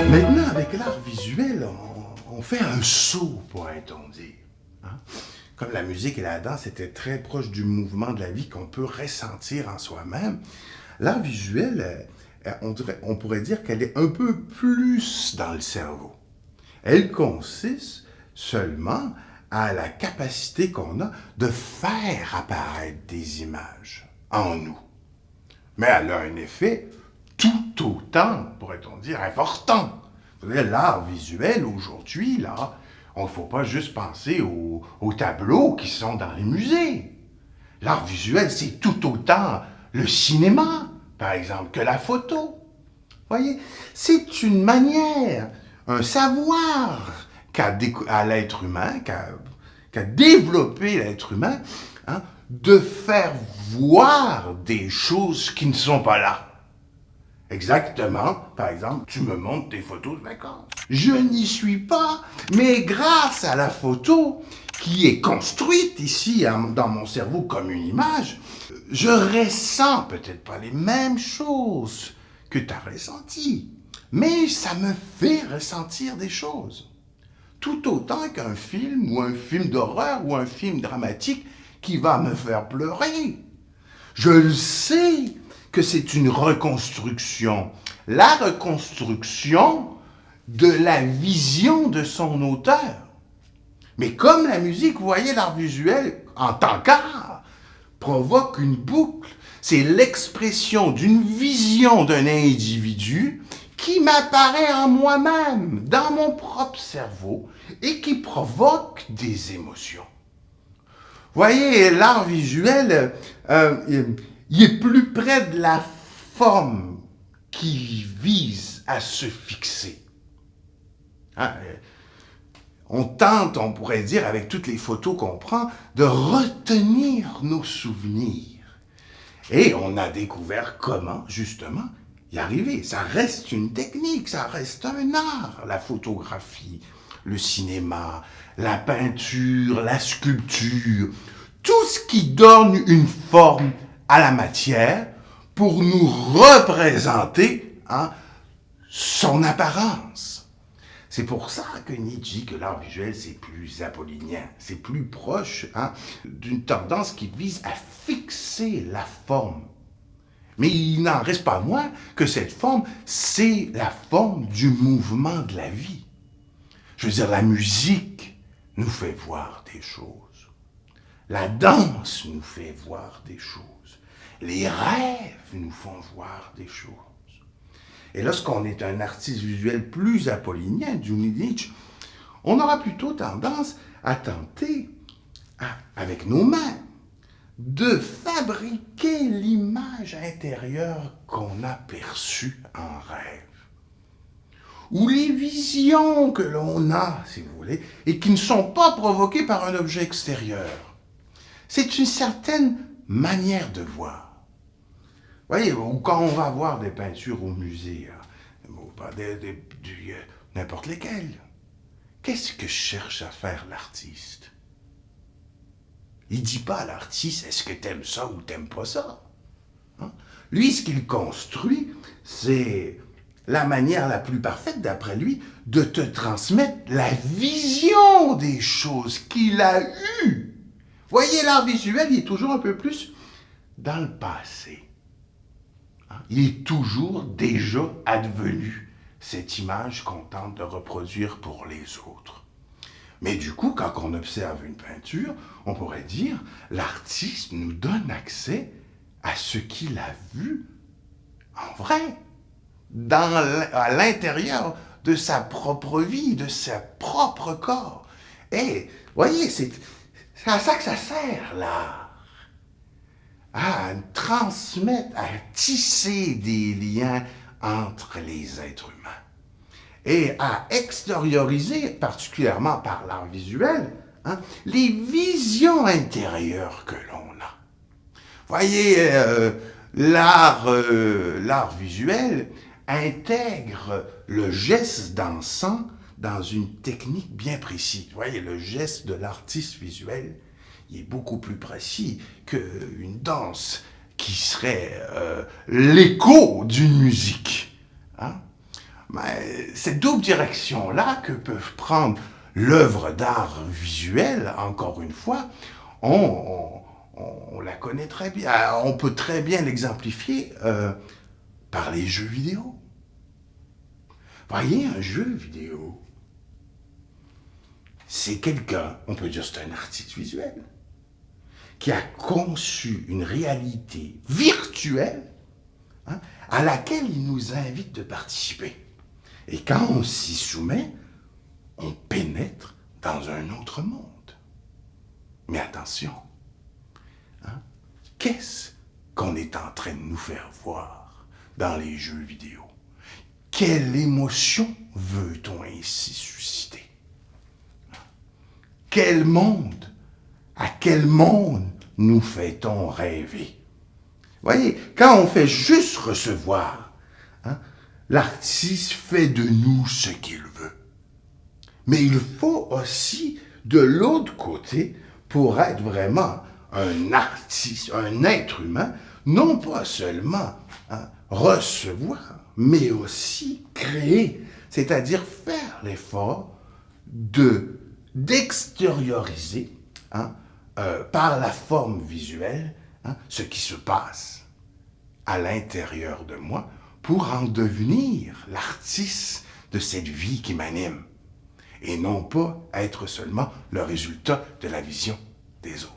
Maintenant, avec l'art visuel, on fait un saut, pourrait-on dire. Hein? Comme la musique et la danse étaient très proches du mouvement de la vie qu'on peut ressentir en soi-même, l'art visuel, on pourrait dire qu'elle est un peu plus dans le cerveau. Elle consiste seulement à la capacité qu'on a de faire apparaître des images en nous. Mais elle a un effet tout autant, pourrait-on dire, important. L'art visuel, aujourd'hui, là, on ne faut pas juste penser aux tableaux qui sont dans les musées. L'art visuel, c'est tout autant le cinéma, par exemple, que la photo. Voyez, c'est une manière, un savoir qu'a l'être humain, qu'a développé l'être humain, hein, de faire voir des choses qui ne sont pas là. Exactement. Par exemple, tu me montres tes photos de vacances. Je n'y suis pas, mais grâce à la photo qui est construite ici dans mon cerveau comme une image, je ressens peut-être pas les mêmes choses que tu as ressenties, mais ça me fait ressentir des choses. Tout autant qu'un film ou un film d'horreur ou un film dramatique qui va me faire pleurer. Je le sais que c'est une reconstruction. La reconstruction de la vision de son auteur. Mais comme la musique, vous voyez, l'art visuel, en tant qu'art, provoque une boucle. C'est l'expression d'une vision d'un individu qui m'apparaît en moi-même, dans mon propre cerveau, et qui provoque des émotions. Voyez, l'art visuel, il est plus près de la forme qui vise à se fixer. Hein? On tente, on pourrait dire, avec toutes les photos qu'on prend, de retenir nos souvenirs. Et on a découvert comment, justement, y arriver. Ça reste une technique, ça reste un art, la photographie, le cinéma, la peinture, la sculpture, tout ce qui donne une forme à la matière pour nous représenter son apparence. C'est pour ça que Nietzsche dit que l'art visuel, c'est plus apollinien, c'est plus proche d'une tendance qui vise à fixer la forme. Mais il n'en reste pas moins que cette forme, c'est la forme du mouvement de la vie. Je veux dire, la musique nous fait voir des choses. La danse nous fait voir des choses. Les rêves nous font voir des choses. Et lorsqu'on est un artiste visuel plus apollinien, du Nietzsche, on aura plutôt tendance à tenter, avec nos mains, de fabriquer l'image intérieure qu'on a perçue en rêve. Ou les visions que l'on a, si vous voulez, et qui ne sont pas provoquées par un objet extérieur. C'est une certaine manière de voir. Vous voyez, ou quand on va voir des peintures au musée, n'importe lesquelles, qu'est-ce que cherche à faire l'artiste? Il ne dit pas à l'artiste, est-ce que t'aimes ça ou t'aimes pas ça? Hein? Lui, ce qu'il construit, c'est la manière la plus parfaite, d'après lui, de te transmettre la vision des choses qu'il a eues. Voyez, l'art visuel, il est toujours un peu plus dans le passé. Il est toujours déjà advenu, cette image qu'on tente de reproduire pour les autres. Mais du coup, quand on observe une peinture, on pourrait dire, l'artiste nous donne accès à ce qu'il a vu en vrai, à l'intérieur de sa propre vie, de sa propre corps. Et, voyez, c'est à ça que ça sert, l'art. À transmettre, à tisser des liens entre les êtres humains. Et à extérioriser, particulièrement par l'art visuel, les visions intérieures que l'on a. Voyez, l'art visuel intègre le geste dansant dans une technique bien précise. Vous voyez, le geste de l'artiste visuel, il est beaucoup plus précis qu'une danse qui serait l'écho d'une musique. Mais cette double direction-là que peuvent prendre l'œuvre d'art visuel, encore une fois, on, on la connaît très bien. On peut très bien l'exemplifier par les jeux vidéo. Voyez, un jeu vidéo, c'est quelqu'un, on peut dire c'est un artiste visuel, qui a conçu une réalité virtuelle, hein, à laquelle il nous invite de participer. Et quand on s'y soumet, on pénètre dans un autre monde. Mais attention, hein, qu'est-ce qu'on est en train de nous faire voir dans les jeux vidéo? Quelle émotion veut-on ainsi susciter? Quel monde? À quel monde nous fait-on rêver? Voyez, quand on fait juste recevoir, hein, l'artiste fait de nous ce qu'il veut. Mais il faut aussi, de l'autre côté, pour être vraiment un artiste, un être humain, non pas seulement recevoir, mais aussi créer, c'est-à-dire faire l'effort d'extérioriser, par la forme visuelle, ce qui se passe à l'intérieur de moi pour en devenir l'artiste de cette vie qui m'anime et non pas être seulement le résultat de la vision des autres.